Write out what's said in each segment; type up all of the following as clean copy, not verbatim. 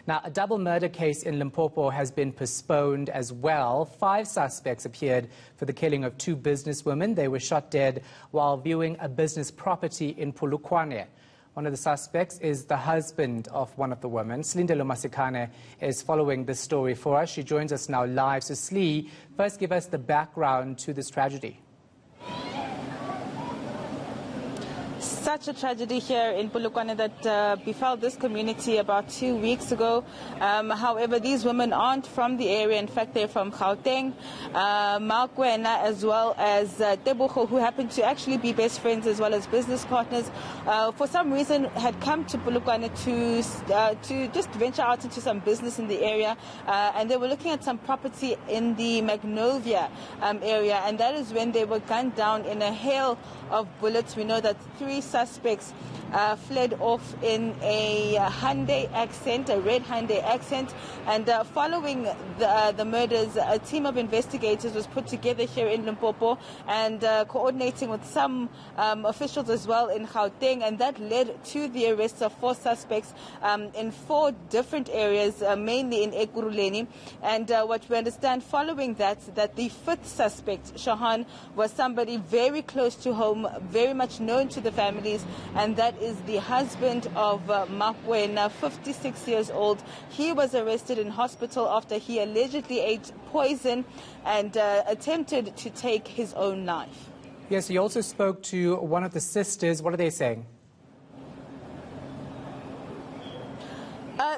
Now, a double murder case in Limpopo has been postponed as well. 5 suspects appeared for the killing of 2 businesswomen. They were shot dead while viewing a business property in Polokwane. One of the suspects is the husband of one of the women. Silindelo Masikane is following this story for us. She joins us now live. So, Slee, first give us the background to this tragedy. Such a tragedy here in Polokwane that befell this community about 2 weeks ago. However, these women aren't from the area. In fact, they're from Gauteng. Makwena as well as Tebogo, who happen to actually be best friends as well as business partners, for some reason had come to Polokwane to just venture out into some business in the area. And they were looking at some property in the Magnovia area. And that is when they were gunned down in a hail of bullets. We know that 3 suspects fled off in a Hyundai Accent, a red Hyundai Accent. And following the murders, a team of investigators was put together here in Limpopo and coordinating with some officials as well in Gauteng. And that led to the arrests of 4 suspects in 4 different areas, mainly in Ekurhuleni. And what we understand following that the 5th suspect, Shahan, was somebody very close to home, very much known to the families, and that is the husband of Makwena, 56 years old. He was arrested in hospital after he allegedly ate poison and attempted to take his own life. Yes, he also spoke to one of the sisters. What are they saying?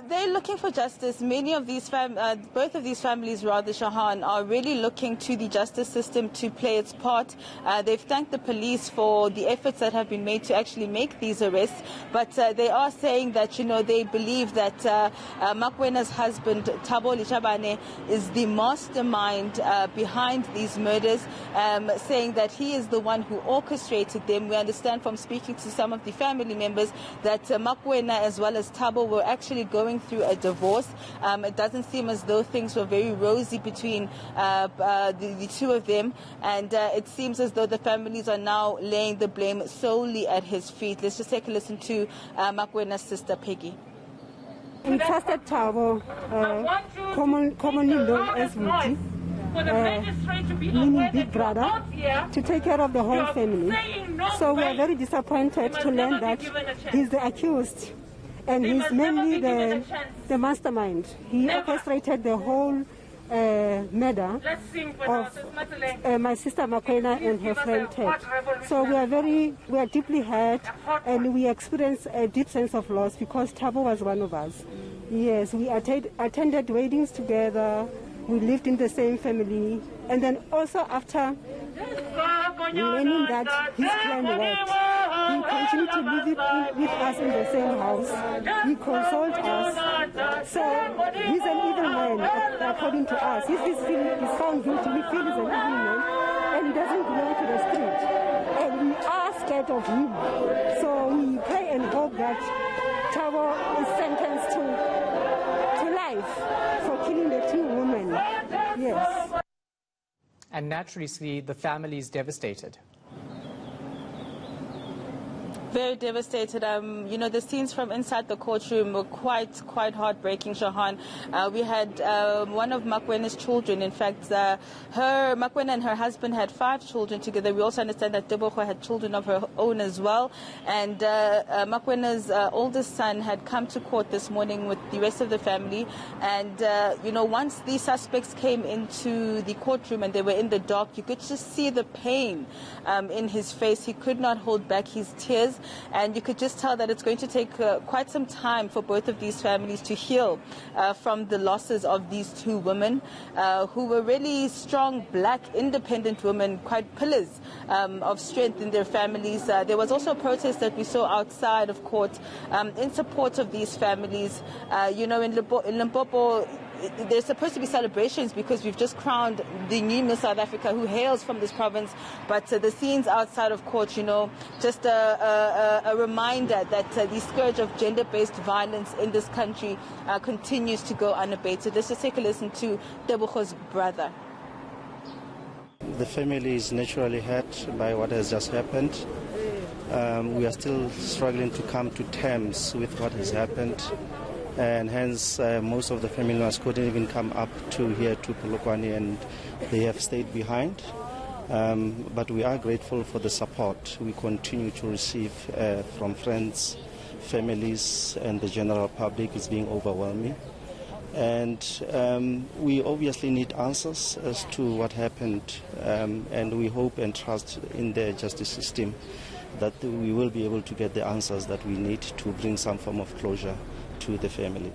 They're looking for justice. Many of these both of these families, rather, Shahan, are really looking to the justice system to play its part. They've thanked the police for the efforts that have been made to actually make these arrests, but they are saying that, you know, they believe that Makwena's husband, Thabo Lichabane, is the mastermind behind these murders, saying that he is the one who orchestrated them. We understand from speaking to some of the family members that Makwena as well as Thabo were actually going through a divorce. It doesn't seem as though things were very rosy between the 2 of them, and it seems as though the families are now laying the blame solely at his feet. Let's just take a listen to Makwena's sister, Peggy. We trusted Thabo, commonly known as Wuti, meaning Big Brother, to take care of the whole family. So we are very disappointed to learn that he's the accused. And he's mainly the mastermind. He orchestrated the whole murder of my sister Makwena and her friend Ted. So we are deeply hurt, and we experience a deep sense of loss because Thabo was one of us. Yes, we attended weddings together. We lived in the same family, and then also after learning that his plan worked, he continued to live with us in the same house. He consoled us. So he's an evil man, according to us. He's found guilty. We feel he's an evil man, and he doesn't belong to the street. And we are scared of him. So we pray and hope that Thabo is sentenced to life for killing the 2 women. Yes. And naturally, the family is devastated. Very devastated. You know, the scenes from inside the courtroom were quite heartbreaking, Shahan. We had one of Makwena's children. In fact, Makwena and her husband had 5 children together. We also understand that Tebogo had children of her own as well. And Makwena's oldest son had come to court this morning with the rest of the family. And, you know, once the suspects came into the courtroom and they were in the dock, you could just see the pain in his face. He could not hold back his tears. And you could just tell that it's going to take quite some time for both of these families to heal from the losses of these 2 women who were really strong, black, independent women, quite pillars of strength in their families. There was also a protest that we saw outside of court in support of these families. You know, in Limpopo, there's supposed to be celebrations because we've just crowned the new Miss South Africa who hails from this province. But the scenes outside of court, you know, just a reminder that the scourge of gender-based violence in this country continues to go unabated. Let's just take a listen to Tebogo's brother. The family is naturally hurt by what has just happened. We are still struggling to come to terms with what has happened. and hence most of the family members couldn't even come up to here to Polokwane, and they have stayed behind. But we are grateful for the support we continue to receive from friends, families, and the general public. Is being overwhelming. And we obviously need answers as to what happened, and we hope and trust in the justice system that we will be able to get the answers that we need to bring some form of closure to the family.